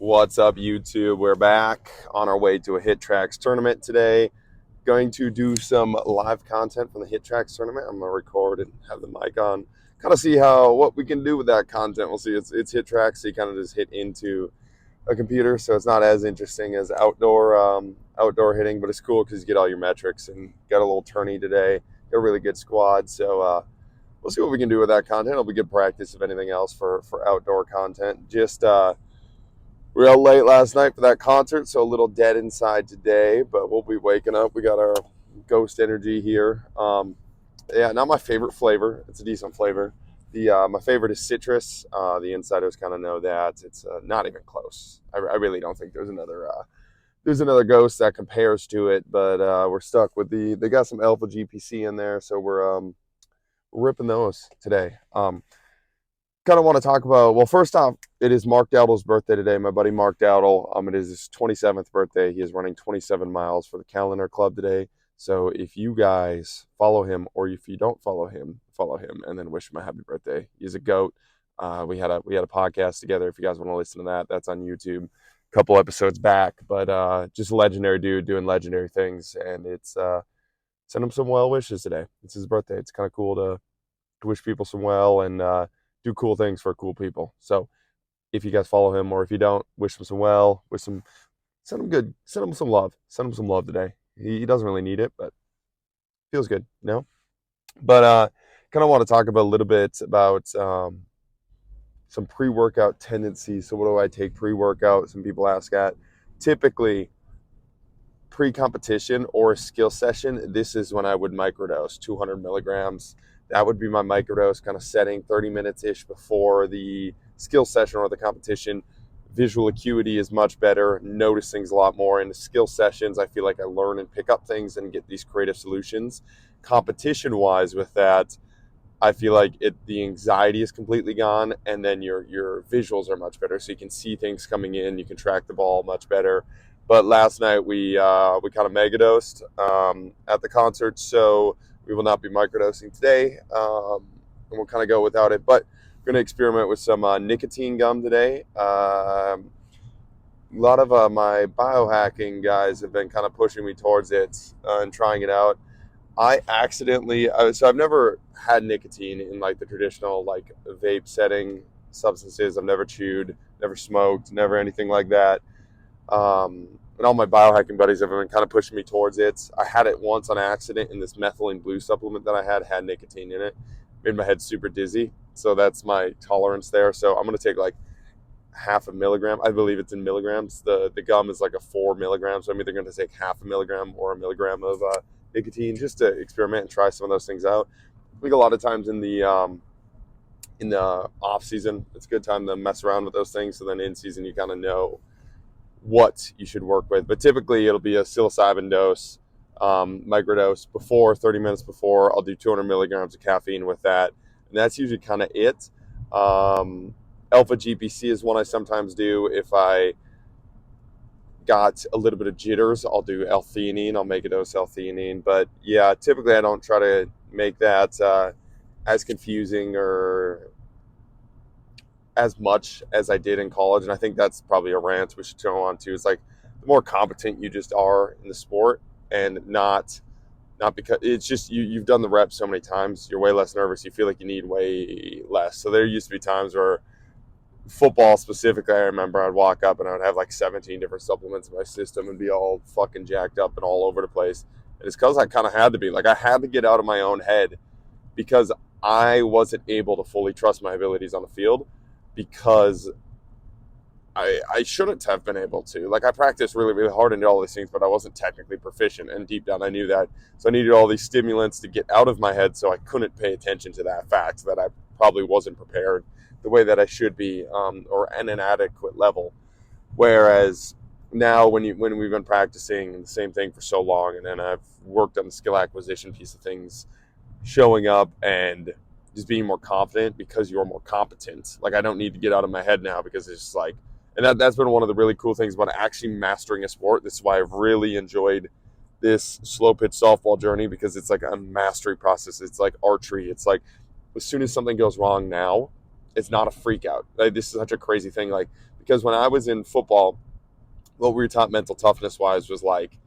What's up, YouTube? We're back on our way to a Hittrax tournament today. Going to do some live content from the Hittrax tournament. I'm gonna record and have the mic on, kind of see what we can do with that content. We'll see. It's Hittrax, so you kind of just hit into a computer, so it's not as interesting as outdoor hitting, but it's cool because you get all your metrics and got a little tourney today. Got a really good squad, so we'll see what we can do with that content. It'll be good practice, if anything else, for outdoor content. Just we were out late last night for that concert, so a little dead inside today, but we'll be waking up. We got our Ghost Energy here. Yeah, not my favorite flavor. It's a decent flavor. My favorite is citrus. The insiders kind of know that. It's not even close. I really don't think there's another Ghost that compares to it, but we're stuck with they got some Alpha GPC in there, so we're ripping those today. Kind of want to talk about, well, first off, it is Mark Dowdle's birthday today. My buddy Mark Dowdle, it is his 27th birthday. He is running 27 miles for the Calendar Club today. So if you guys follow him, or if you don't follow him, and then wish him a happy birthday. He's a goat. We had a podcast together. If you guys want to listen to that, that's on YouTube a couple episodes back. But just a legendary dude doing legendary things, and it's send him some well wishes today. It's his birthday. It's kind of cool to wish people some well and do cool things for cool people. So if you guys follow him, or if you don't, wish him some well, send him some love. Send him some love today. He doesn't really need it, but feels good, you know? But kind of want to talk about a little bit about some pre-workout tendencies. So what do I take pre-workout? Some people ask that. Typically, pre-competition or a skill session, this is when I would microdose 200 milligrams. That would be my microdose, kind of setting 30 minutes-ish before the skill session or the competition. Visual acuity is much better, notice things a lot more. In the skill sessions, I feel like I learn and pick up things and get these creative solutions. Competition-wise with that, I feel like the anxiety is completely gone, and then your visuals are much better, so you can see things coming in, you can track the ball much better. But last night we kind of megadosed at the concert, so we will not be microdosing today, and we'll kind of go without it. But we're going to experiment with some nicotine gum today. A lot of my biohacking guys have been kind of pushing me towards it and trying it out. I accidentally, so I've never had nicotine in like the traditional like vape setting substances. I've never chewed, never smoked, never anything like that. And all my biohacking buddies have been kind of pushing me towards it. I had it once on accident, and this methylene blue supplement that I had nicotine in it. Made my head super dizzy. So that's my tolerance there. So I'm going to take like half a milligram. I believe it's in milligrams. The gum is like a 4 milligrams. So I'm either going to take half a milligram or a milligram of nicotine just to experiment and try some of those things out. I think a lot of times in the off season, it's a good time to mess around with those things. So then in season, you kind of know what you should work with. But typically it'll be a psilocybin dose, microdose before 30 minutes before. I'll do 200 milligrams of caffeine with that, and that's usually kind of it. Alpha GPC is one I sometimes do. If I got a little bit of jitters, I'll do L-theanine. I'll make a dose L-theanine. But yeah, typically I don't try to make that as confusing or as much as I did in college. And I think that's probably a rant we should go on to. It's like the more competent you just are in the sport, and not because it's just you've done the reps so many times, you're way less nervous. You feel like you need way less. So there used to be times where football specifically, I remember I'd walk up and I would have like 17 different supplements in my system and be all fucking jacked up and all over the place. And it's because I kind of had to be. Like, I had to get out of my own head because I wasn't able to fully trust my abilities on the field, because I shouldn't have been able to. Like, I practiced really, really hard and did all these things, but I wasn't technically proficient, and deep down I knew that. So I needed all these stimulants to get out of my head, so I couldn't pay attention to that fact that I probably wasn't prepared the way that I should be, or at an adequate level. Whereas now when we've been practicing the same thing for so long, and then I've worked on the skill acquisition piece of things, showing up and just being more confident because you're more competent. Like, I don't need to get out of my head now, because it's just like, and that's been one of the really cool things about actually mastering a sport. This is why I've really enjoyed this slow pitch softball journey, because it's like a mastery process. It's like archery. It's like, as soon as something goes wrong now, it's not a freak out. Like, this is such a crazy thing. Like, the because when I was in football, what we were taught mental toughness wise was like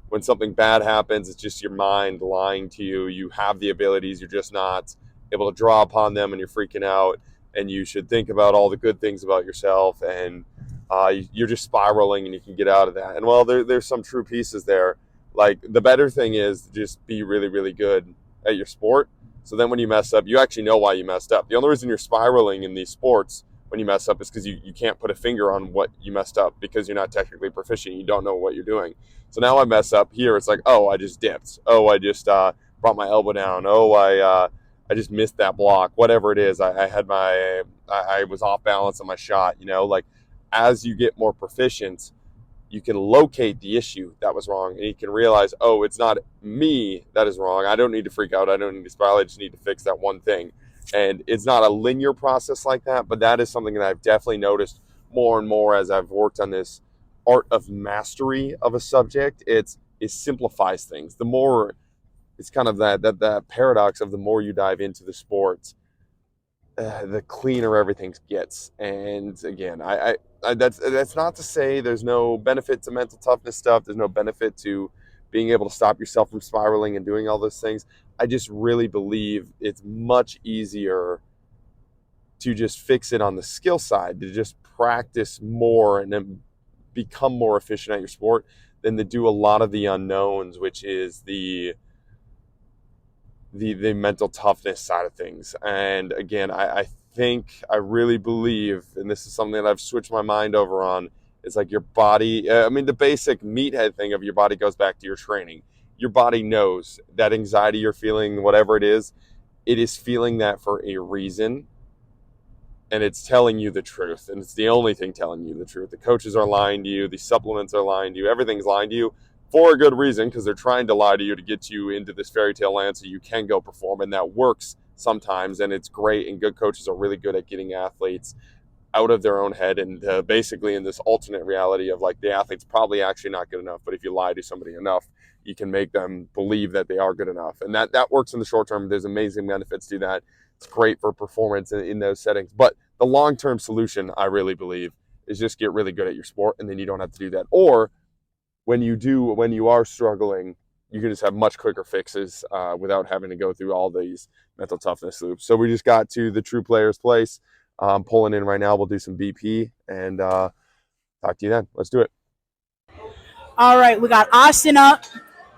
when something bad happens, it's just your mind lying to you. You have the abilities, you're just not able to draw upon them, and you're freaking out. And you should think about all the good things about yourself, and you're just spiraling, and you can get out of that. And well, there's some true pieces there. Like the better thing is to just be really, really good at your sport. So then when you mess up, you actually know why you messed up. The only reason you're spiraling in these sports when you mess up is because you can't put a finger on what you messed up because you're not technically proficient. You don't know what you're doing. So now I mess up here. It's like, oh, I just dipped. Oh, I just brought my elbow down. Oh, I just missed that block. Whatever it is, I had I was off balance on my shot. Like as you get more proficient, you can locate the issue that was wrong, and you can realize, oh, it's not me that is wrong. I don't need to freak out. I don't need to spiral. I just need to fix that one thing. And it's not a linear process like that, but that is something that I've definitely noticed more and more as I've worked on this art of mastery of a subject. It simplifies things. The more it's kind of that paradox of the more you dive into the sports, the cleaner everything gets. And again, that's not to say there's no benefit to mental toughness stuff. There's no benefit to being able to stop yourself from spiraling and doing all those things. I just really believe it's much easier to just fix it on the skill side, to just practice more and then become more efficient at your sport than to do a lot of the unknowns, which is the mental toughness side of things. And again, I really believe, and this is something that I've switched my mind over on, it's like your body, the basic meathead thing of your body goes back to your training. Your body knows that anxiety you're feeling, whatever it is feeling that for a reason, and it's telling you the truth, and it's the only thing telling you the truth. The coaches are lying to you, the supplements are lying to you, everything's lying to you for a good reason, because they're trying to lie to you to get you into this fairy tale land so you can go perform, and that works sometimes, and it's great, and good coaches are really good at getting athletes out of their own head and basically in this alternate reality of like the athlete's probably actually not good enough, but if you lie to somebody enough, you can make them believe that they are good enough, and that works in the short term. There's amazing benefits to that. It's great for performance in those settings, but the long-term solution, I really believe, is just get really good at your sport, and then you don't have to do that. Or when you are struggling, you can just have much quicker fixes without having to go through all these mental toughness loops. So we just got to the true player's place. Pulling in right now. We'll do some BP and talk to you then. Let's do it. All right, we got Austin up,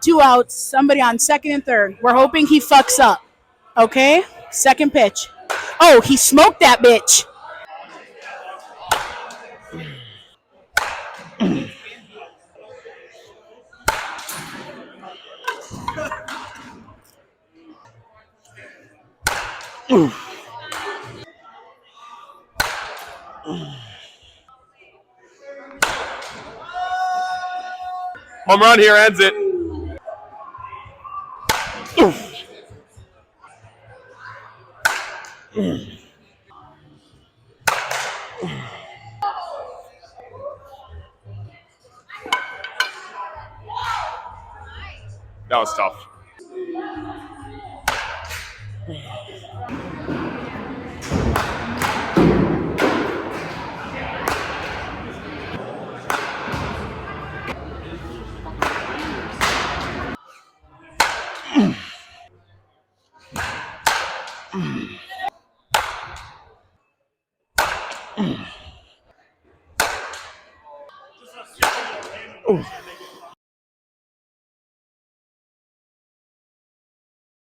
2 outs, somebody on second and third. We're hoping he fucks up. Okay, second pitch. Oh, he smoked that bitch. Home run here ends it. That was tough.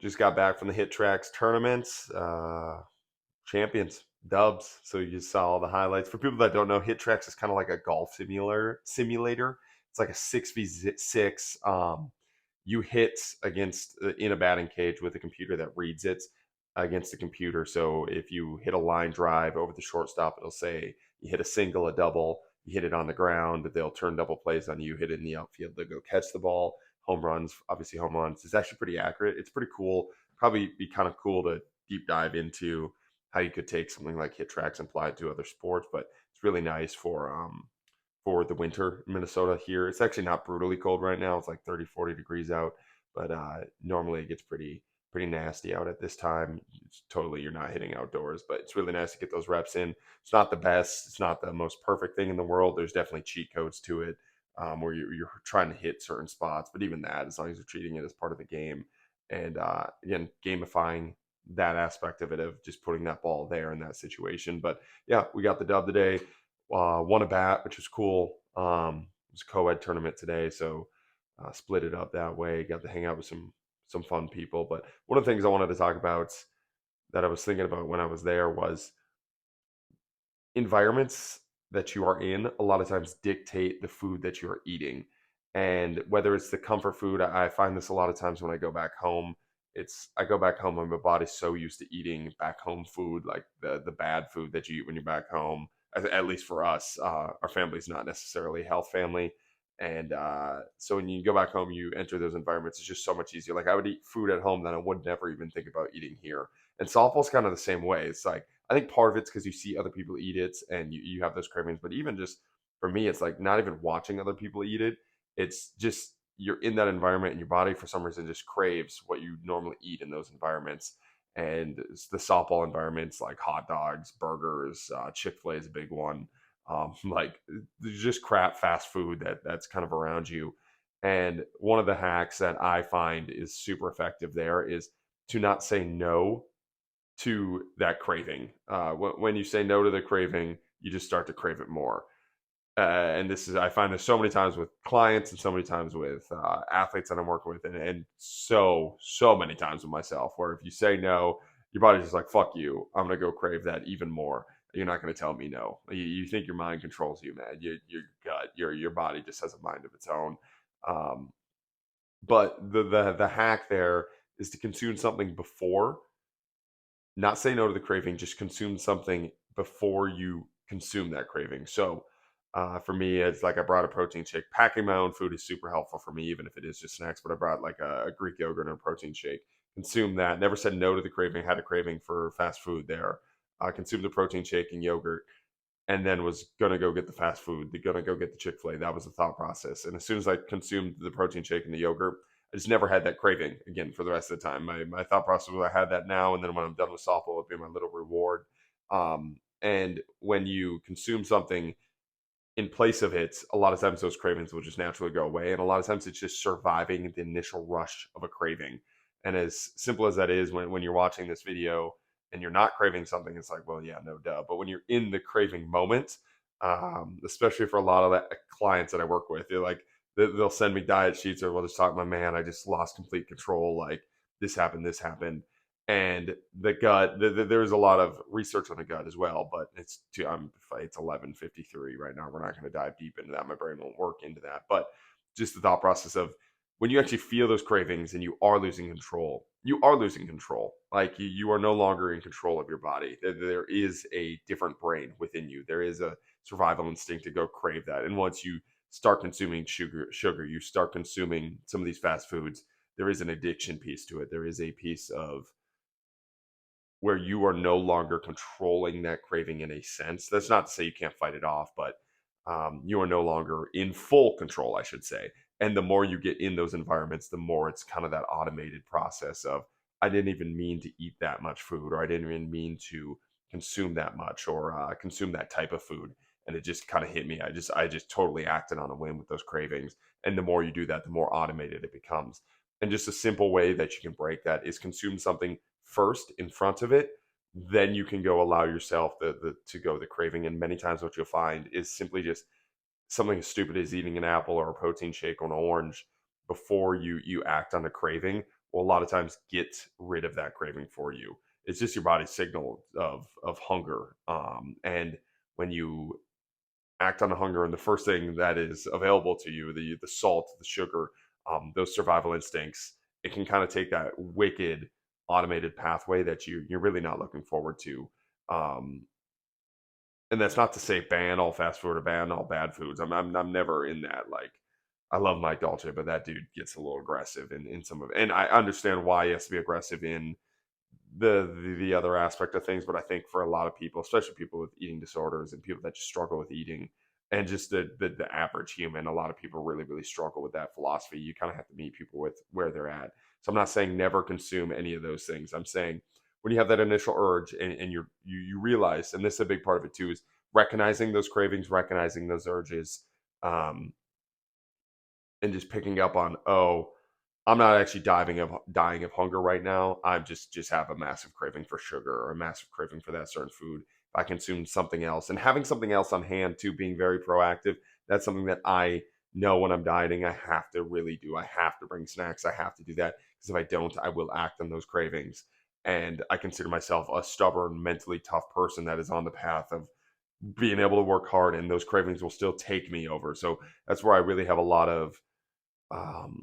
Just got back from the Hittrax tournaments. Champions, dubs. So you just saw all the highlights. For people that don't know, Hittrax is kind of like a golf simulator. It's like a 6v6. You hit against in a batting cage with a computer that reads it against the computer. So if you hit a line drive over the shortstop, it'll say you hit a single, a double, you hit it on the ground, they'll turn double plays on you, hit it in the outfield, they'll go catch the ball. Home runs, obviously home runs. It's actually pretty accurate. It's pretty cool. Probably be kind of cool to deep dive into how you could take something like Hittrax and apply it to other sports, but it's really nice for the winter in Minnesota here. It's actually not brutally cold right now. It's like 30, 40 degrees out, but normally it gets pretty pretty nasty out at this time. It's totally, you're not hitting outdoors, but it's really nice to get those reps in. It's not the best, it's not the most perfect thing in the world. There's definitely cheat codes to it, where you're trying to hit certain spots, but even that, as long as you're treating it as part of the game, and again, gamifying that aspect of it, of just putting that ball there in that situation. But yeah, we got the dub today. Won a bat, which was cool. It was a co-ed tournament today, so split it up that way. Got to hang out with some fun people. But one of the things I wanted to talk about that I was thinking about when I was there was environments that you are in a lot of times dictate the food that you're eating. And whether it's the comfort food, I find this a lot of times when I go back home. I go back home and my body's so used to eating back home food, like the bad food that you eat when you're back home. At least for us, our family's not necessarily a health family. And so when you go back home, you enter those environments. It's just so much easier. Like I would eat food at home that I would never even think about eating here. And softball's kind of the same way. It's like I think part of it's because you see other people eat it and you have those cravings. But even just for me, it's like not even watching other people eat it. It's just you're in that environment and your body for some reason just craves what you normally eat in those environments. And it's the softball environments like hot dogs, burgers, Chick-fil-A is a big one. Like there's just crap fast food that's kind of around you. And one of the hacks that I find is super effective there is to not say no to that craving. When you say no to the craving, you just start to crave it more. And this is, I find this so many times with clients and so many times with athletes that I'm working with, and so many times with myself, where if you say no, your body's just like, fuck you, I'm going to go crave that even more. You're not going to tell me no. You think your mind controls you, man. Your gut, your body just has a mind of its own. Um, but the hack there is to consume something before, not say no to the craving, just consume something before you consume that craving. So for me, it's like I brought a protein shake. Packing my own food is super helpful for me, even if it is just snacks. But I brought like a Greek yogurt and a protein shake. Consume that. Never said no to the craving. Had a craving for fast food there. Consumed the protein shake and yogurt, and then was gonna go get the fast food. Gonna go get the Chick-fil-A. That was the thought process. And as soon as I consumed the protein shake and the yogurt, I just never had that craving again for the rest of the time. My thought process was I had that now, and then when I'm done with softball, it'll be my little reward. And when you consume something in place of it, a lot of times those cravings will just naturally go away. And a lot of times it's just surviving the initial rush of a craving. And as simple as that is, when you're watching this video and you're not craving something, it's like, well, yeah, no duh. But when you're in the craving moment, especially for a lot of clients that I work with, they're like, they'll send me diet sheets or we'll just talk, my man, I just lost complete control. Like this happened, this happened. And the gut, there's a lot of research on the gut as well, but it's 11:53 right now. We're not going to dive deep into that. My brain won't work into that. But just the thought process of when you actually feel those cravings and you are losing control, you are losing control. Like you are no longer in control of your body. There is a different brain within you. There is a survival instinct to go crave that. And once you start consuming sugar, you start consuming some of these fast foods, there is an addiction piece to it. There is a piece of where you are no longer controlling that craving in a sense. That's not to say you can't fight it off, but you are no longer in full control, I should say. And the more you get in those environments, the more it's kind of that automated process of, I didn't even mean to eat that much food, or I didn't even mean to consume that much, or consume that type of food. And it just kind of hit me. I just totally acted on a whim with those cravings. And the more you do that, the more automated it becomes. And just a simple way that you can break that is consume something first in front of it, then you can go allow yourself to go the craving. And many times what you'll find is simply just something as stupid as eating an apple or a protein shake or an orange before you act on a craving will a lot of times get rid of that craving for you. It's just your body's signal of hunger. And when you act on the hunger and the first thing that is available to you, the salt, the sugar, those survival instincts, it can kind of take that wicked automated pathway that you're really not looking forward to. Um, and that's not to say ban all fast food or ban all bad foods. I'm never in that. Like I love Mike Dolce, but that dude gets a little aggressive in some of it. And I understand why he has to be aggressive in the other aspect of things. But I think for a lot of people, especially people with eating disorders and people that just struggle with eating, and just the average human. A lot of people really really struggle with that philosophy. You kind of have to meet people with where they're at. So I'm not saying never consume any of those things. I'm saying when you have that initial urge and you realize, and this is a big part of it too, is recognizing those cravings, recognizing those urges, um, and just picking up on, oh, I'm not actually dying of hunger right now. I'm just have a massive craving for sugar or a massive craving for that certain food. If I consume something else and having something else on hand too, being very proactive, that's something that I know when I'm dieting, I have to really do. I have to bring snacks. I have to do that because if I don't, I will act on those cravings. And I consider myself a stubborn, mentally tough person that is on the path of being able to work hard, and those cravings will still take me over. So that's where I really have a lot of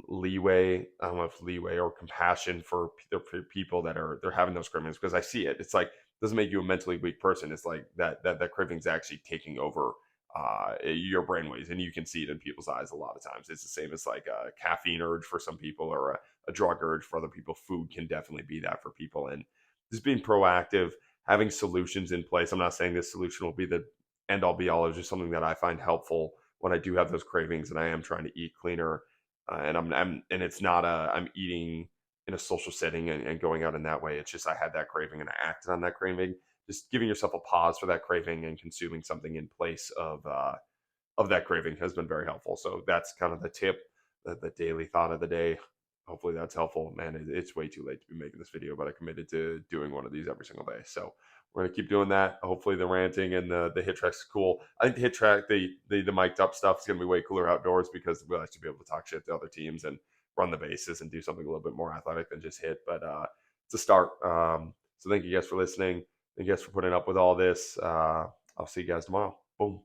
leeway. I don't know if leeway or compassion for the people that are they're having those cravings, because I see it. It's like, it doesn't make you a mentally weak person. It's like that craving's actually taking over your brainwaves, and you can see it in people's eyes a lot of times. It's the same as like a caffeine urge for some people or a drug urge for other people. Food can definitely be that for people, and just being proactive, having solutions in place. I'm not saying this solution will be the end all be all. It's just something that I find helpful when I do have those cravings and I am trying to eat cleaner, and and it's not a I'm eating in a social setting and going out in that way. It's just I had that craving and I acted on that craving. Just giving yourself a pause for that craving and consuming something in place of that craving has been very helpful. So that's kind of the tip, the daily thought of the day. Hopefully that's helpful. Man, it's way too late to be making this video, but I committed to doing one of these every single day. So we're gonna keep doing that. Hopefully the ranting and the Hittrax is cool. I think the Hittrax, the mic'd up stuff is gonna be way cooler outdoors because we'll actually be able to talk shit to other teams and run the bases and do something a little bit more athletic than just hit. But it's a start. So thank you guys for listening. Thank you guys for putting up with all this. I'll see you guys tomorrow. Boom.